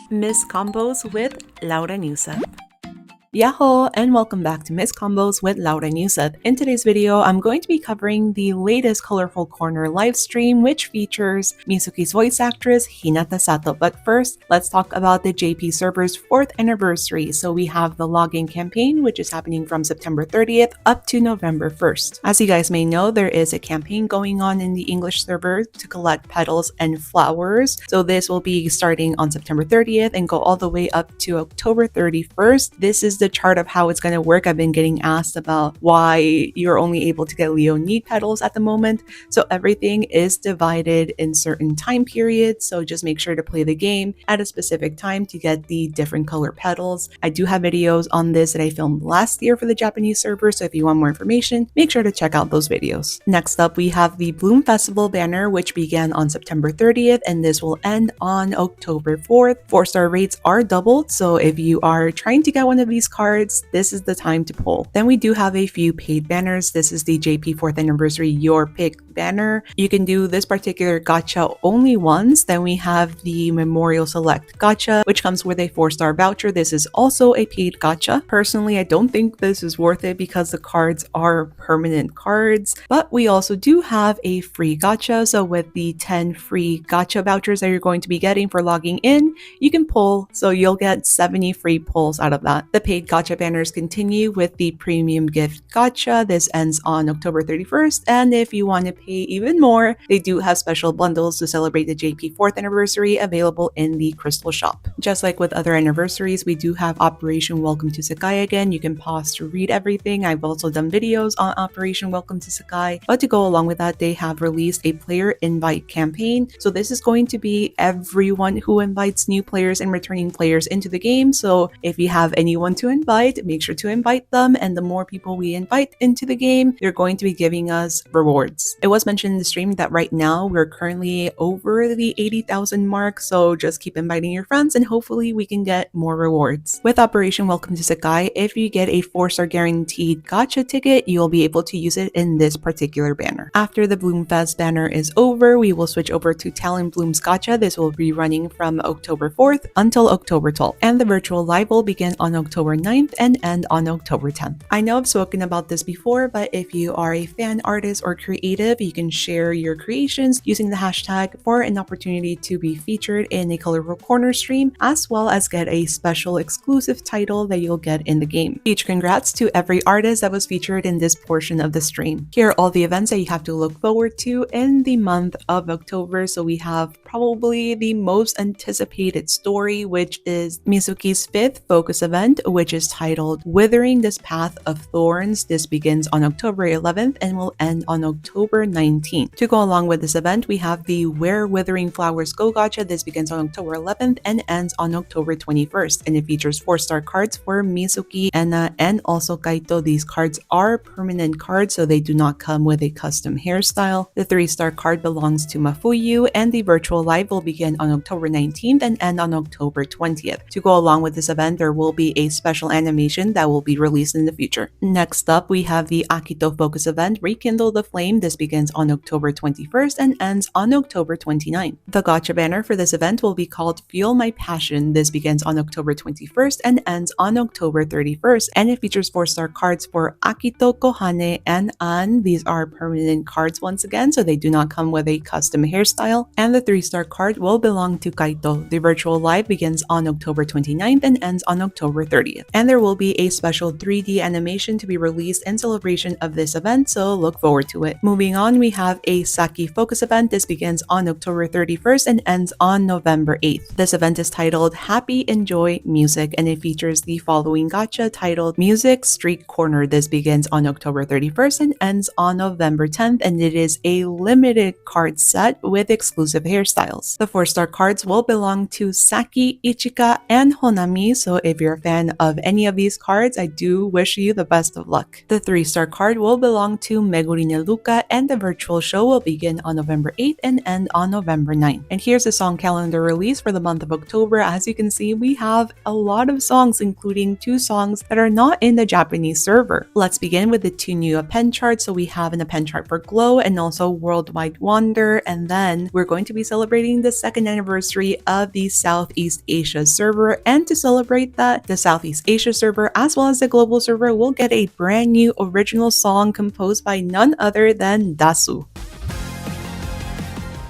Miss Combos with Laura Newseth. Yahoo and welcome back to Miss Combos with Laura Newseth. In today's video, I'm going to be covering the latest Colorful Corner live stream, which features Mizuki's voice actress Hinata Sato. But first, let's talk about the JP server's 4th anniversary. So we have the login campaign, which is happening from September 30th up to November 1st. As you guys may know, there is a campaign going on in the English server to collect petals and flowers. So this will be starting on September 30th and go all the way up to October 31st. This is the chart of how it's going to work. I've been getting asked about why you're only able to get Leonid petals at the moment. So everything is divided in certain time periods. So just make sure to play the game at a specific time to get the different color petals. I do have videos on this that I filmed last year for the Japanese server. So if you want more information, make sure to check out those videos. Next up, we have the Bloom Festival banner, which began on September 30th, and this will end on October 4th. 4-star rates are doubled. So if you are trying to get one of these cards, this is the time to pull. Then we do have a few paid banners. This is the JP 4th anniversary Your Pick banner. You can do this particular gacha only once. Then we have the Memorial Select gacha, which comes with a 4-star voucher. This is also a paid gacha. Personally, I don't think this is worth it because the cards are permanent cards, but we also do have a free gacha. So with the 10 free gacha vouchers that you're going to be getting for logging in, you can pull. So you'll get 70 free pulls out of that. The paid gacha banners continue with the premium gift gacha. This ends on October 31st, and if you want to pay even more, they do have special bundles to celebrate the JP 4th anniversary available in the Crystal Shop. Just like with other anniversaries, we do have Operation Welcome to Sakai again. You can pause to read everything. I've also done videos on Operation Welcome to Sakai, but to go along with that, they have released a player invite campaign. So this is going to be everyone who invites new players and returning players into the game. So if you have anyone to invite, make sure to invite them, and the more people we invite into the game, they're going to be giving us rewards. It was mentioned in the stream that right now we're currently over the 80,000 mark, so just keep inviting your friends and hopefully we can get more rewards. With Operation Welcome to Sakai, if you get a 4-star guaranteed gacha ticket, you'll be able to use it in this particular banner. After the Bloomfest banner is over, we will switch over to Talon Bloom's gacha. This will be running from October 4th until October 12th, and the virtual live will begin on October 9th and end on October 10th. I know I've spoken about this before, but if you are a fan artist or creative, you can share your creations using the hashtag for an opportunity to be featured in a Colorful Corner stream, as well as get a special exclusive title that you'll get in the game. Huge congrats to every artist that was featured in this portion of the stream. Here are all the events that you have to look forward to in the month of October. So we have probably the most anticipated story, which is Mizuki's 5th focus event, which is titled Withering This Path of Thorns. This begins on October 11th and will end on October 19th. To go along with this event, we have the Where Withering Flowers Go gacha. This begins on October 11th and ends on October 21st, and it features 4-star cards for Mizuki, Enna, and also Kaito. These cards are permanent cards, so they do not come with a custom hairstyle. The 3-star card belongs to Mafuyu, and the virtual live will begin on October 19th and end on October 20th. To go along with this event, there will be a special animation that will be released in the future. Next up, we have the Akito Focus event, Rekindle the Flame. This begins on October 21st and ends on October 29th. The gacha banner for this event will be called Fuel My Passion. This begins on October 21st and ends on October 31st, and it features 4-star cards for Akito, Kohane, and An. These are permanent cards once again, so they do not come with a custom hairstyle, and the 3-star card will belong to Kaito. The virtual live begins on October 29th and ends on October 30th, and there will be a special 3D animation to be released in celebration of this event, so look forward to it. Moving on, we have a Saki Focus event. This begins on October 31st and ends on November 8th. This event is titled Happy Enjoy Music, and it features the following gacha titled Music Street Corner. This begins on October 31st and ends on November 10th, and it is a limited card set with exclusive hairstyles. The 4-star cards will belong to Saki, Ichika, and Honami, so if you're a fan of have any of these cards, I do wish you the best of luck. The 3-star card will belong to Megurine Luca, and the virtual show will begin on November 8th and end on November 9th. And here's the song calendar release for the month of October. As you can see, we have a lot of songs, including 2 songs that are not in the Japanese server. Let's begin with the 2 new append charts. So we have an append chart for Glow and also Worldwide Wonder, and then we're going to be celebrating the 2nd anniversary of the Southeast Asia server, and to celebrate that, the Southeast Asia server as well as the global server will get a brand new original song composed by none other than Dasu.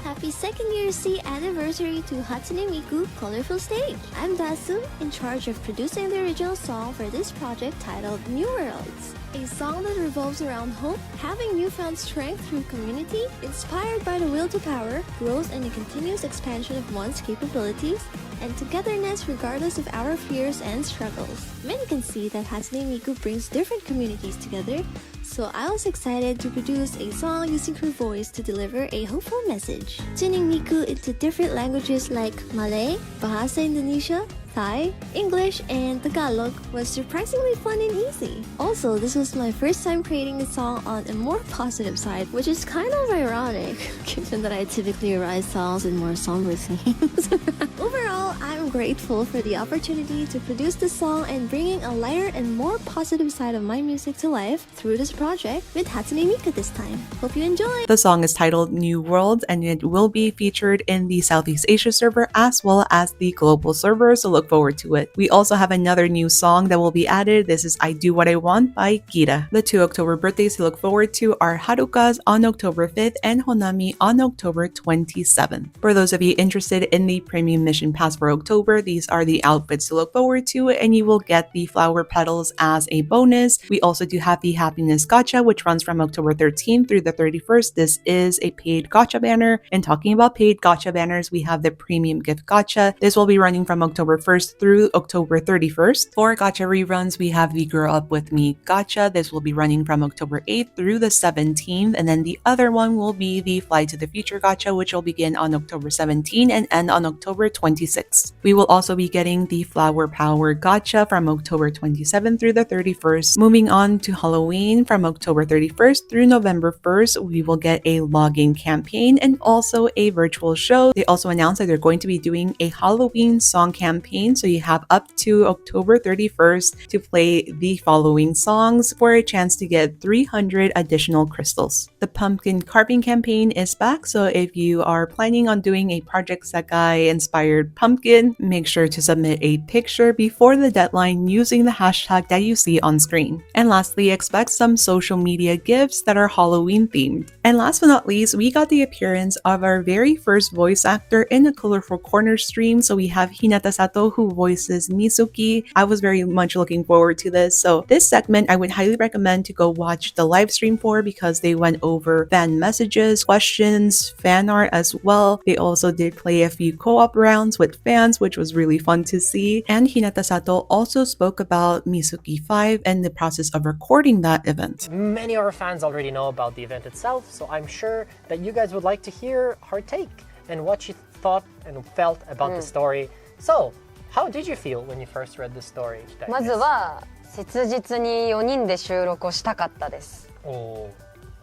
Happy 2nd year C anniversary to Hatsune Miku Colorful Stage! I'm Dasu, in charge of producing the original song for this project titled New Worlds. A song that revolves around hope, having newfound strength through community, inspired by the will to power, growth and the continuous expansion of one's capabilities, and togetherness regardless of our fears and struggles. Many can see that Hatsune Miku brings different communities together, so I was excited to produce a song using her voice to deliver a hopeful message. Tuning Miku into different languages like Malay, Bahasa Indonesia, Thai, English, and Tagalog was surprisingly fun and easy. Also, this was my first time creating a song on a more positive side, which is kind of ironic, given that I typically write songs in more somber themes. Overall, I'm grateful for the opportunity to produce this song and bringing a lighter and more positive side of my music to life through this project with Hatsune Miku this time. Hope you enjoy! The song is titled New World, and it will be featured in the Southeast Asia server as well as the global server, so look forward to it. We also have another new song that will be added. This is I Do What I Want by Kira. The 2 October birthdays to look forward to are Haruka's on October 5th and Honami on October 27th. For those of you interested in the premium mission pass for October, these are the outfits to look forward to, and you will get the flower petals as a bonus. We also do have the happiness gacha, which runs from October 13th through the 31st. This is a paid gacha banner, and talking about paid gacha banners, we have the premium gift gacha. This will be running from October 1st through October 31st. For gacha reruns, we have the Grow Up With Me gacha. This will be running from October 8th through the 17th, and then the other one will be the Fly to the Future gacha, which will begin on October 17 and end on October 26th. We will also be getting the Flower Power gacha from October 27th through the 31st. Moving on to Halloween, from October 31st through November 1st, we will get a login campaign and also a virtual show. They also announced that they're going to be doing a Halloween song campaign, so you have up to October 31st to play the following songs for a chance to get 300 additional crystals. The pumpkin carving campaign is back, so if you are planning on doing a Project Sekai inspired pumpkin, make sure to submit a picture before the deadline using the hashtag that you see on screen. And lastly, expect some social media gifts that are Halloween themed. And last but not least, we got the appearance of our very first voice actor in a Colorful Corner stream. So we have Hinata Sato, who voices Mizuki. I was very much looking forward to this. So this segment, I would highly recommend to go watch the live stream for, because they went over fan messages, questions, fan art as well. They also did play a few co-op rounds with fans, which was really fun to see. And Hinata Sato also spoke about Mizuki 5 and the process of recording that event. Many of our fans already know about the event itself, so I'm sure that you guys would like to hear her take and what she thought and felt about the story. So, how did you feel when you first read the story? まずは切実に4人で収録をしたかったです。お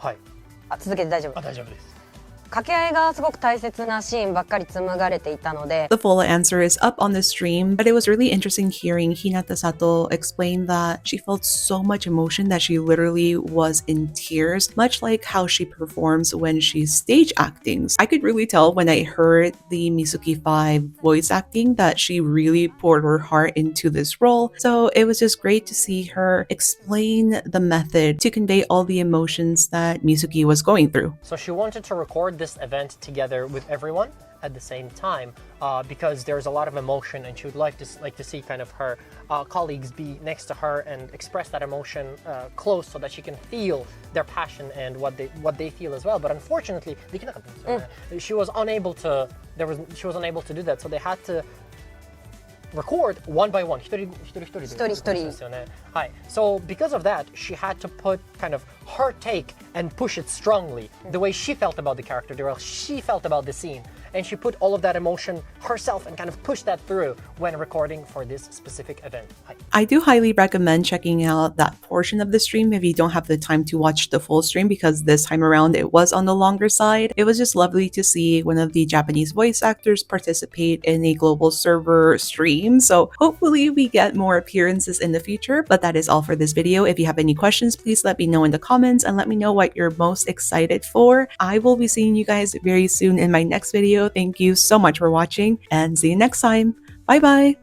ー、はい。続けて大丈夫。大丈夫です。掛け合いがすごく大切なシーンばっかり紡がれていたので The full answer is up on the stream, but it was really interesting hearing Hinata Sato explain that she felt so much emotion that she literally was in tears, much like how she performs when she's stage acting. I could really tell when I heard the Mizuki 5 voice acting that she really poured her heart into this role. So it was just great to see her explain the method to convey all the emotions that Mizuki was going through. So she wanted to record this event together with everyone at the same time because there's a lot of emotion, and she would like to see kind of her colleagues be next to her and express that emotion close, so that she can feel their passion and what they feel as well. But unfortunately, she was unable to do that, so they had to record one by one. 一人ですよね。はい。So because of that, she had to put kind of her take and push it strongly, the way she felt about the character, the way she felt about the scene. and she put all of that emotion herself and kind of pushed that through when recording for this specific event. I do highly recommend checking out that portion of the stream if you don't have the time to watch the full stream, because this time around it was on the longer side. It was just lovely to see one of the Japanese voice actors participate in a global server stream. So hopefully we get more appearances in the future. But that is all for this video. If you have any questions, please let me know in the comments and let me know what you're most excited for. I will be seeing you guys very soon in my next video. Thank you so much for watching and see you next time. Bye bye!